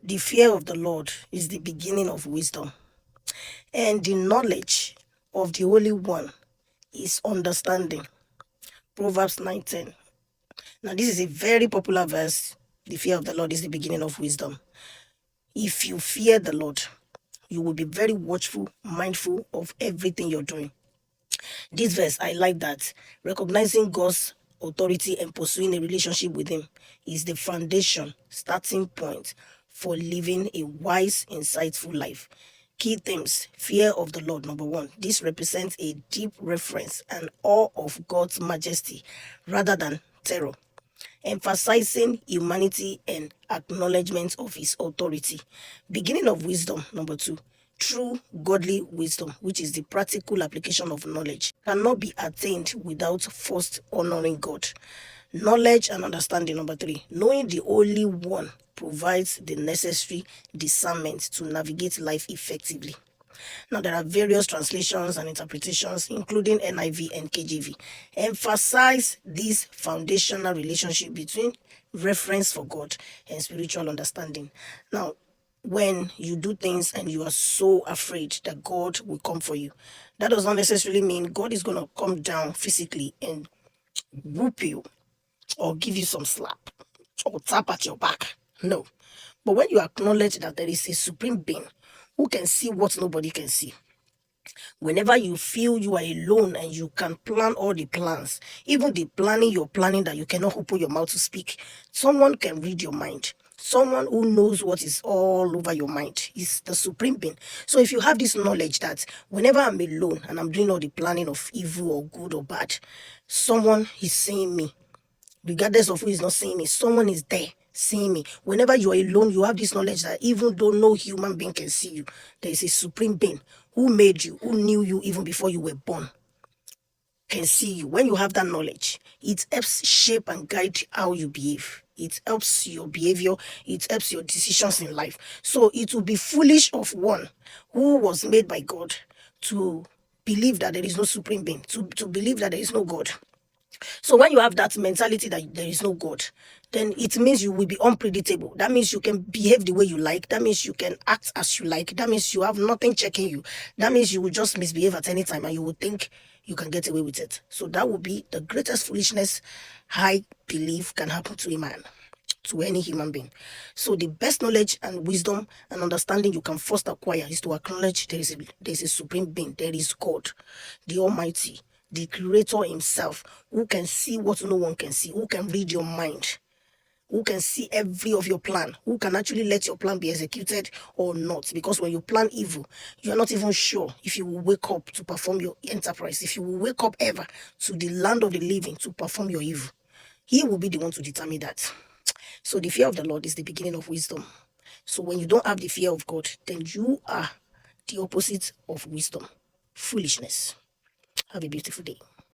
The fear of the Lord is the beginning of wisdom, and the knowledge of the Holy One is understanding. Proverbs 9:10. Now, this is a very popular verse. The fear of the Lord is the beginning of wisdom. If you fear the Lord, you will be very watchful, mindful of everything you're doing. This verse, I like that. Recognizing God's authority and pursuing a relationship with Him is the foundation, starting point for living a wise, insightful life. Key themes: fear of the Lord, number one. This represents a deep reverence and awe of God's majesty rather than terror, emphasizing humanity and acknowledgement of His authority. Beginning of wisdom, number two. True godly wisdom, which is the practical application of knowledge, cannot be attained without first honoring God. Knowledge and understanding, number three. Knowing the Holy One provides the necessary discernment to navigate life effectively. Now, there are various translations and interpretations, including NIV and KJV, emphasize this foundational relationship between reverence for God and spiritual understanding. Now, when you do things and you are so afraid that God will come for you, that does not necessarily mean God is going to come down physically and whoop you or give you some slap or tap at your back. No. But when you acknowledge that there is a supreme being who can see what nobody can see, whenever you feel you are alone and you can plan all the plans, even the planning you're planning that you cannot open your mouth to speak, someone can read your mind. Someone who knows what is all over your mind is the supreme being. So if you have this knowledge that whenever I'm alone and I'm doing all the planning of evil or good or bad, someone is seeing me. Regardless of who is not seeing me, someone is there seeing me. Whenever you are alone, you have this knowledge that even though no human being can see you, there is a supreme being who made you, who knew you even before you were born, can see you. When you have that knowledge, it helps shape and guide how you behave. It helps your behavior. It helps your decisions in life. So it will be foolish of one who was made by God to believe that there is no supreme being, to believe that there is no God. So when you have that mentality that there is no God, then it means you will be unpredictable. That means you can behave the way you like. That means you can act as you like. That means you have nothing checking you. That means you will just misbehave at any time and you will think you can get away with it. So that would be the greatest foolishness I believe can happen to a man, to any human being. So the best knowledge and wisdom and understanding you can first acquire is to acknowledge there is a supreme being, there is God, the Almighty, the Creator Himself, who can see what no one can see, who can read your mind, who can see every of your plan, who can actually let your plan be executed or not. Because when you plan evil, you are not even sure if you will wake up to perform your enterprise, if you will wake up ever to the land of the living to perform your evil. He will be the one to determine that. So the fear of the Lord is the beginning of wisdom. So when you don't have the fear of God, then you are the opposite of wisdom, foolishness. Have a beautiful day.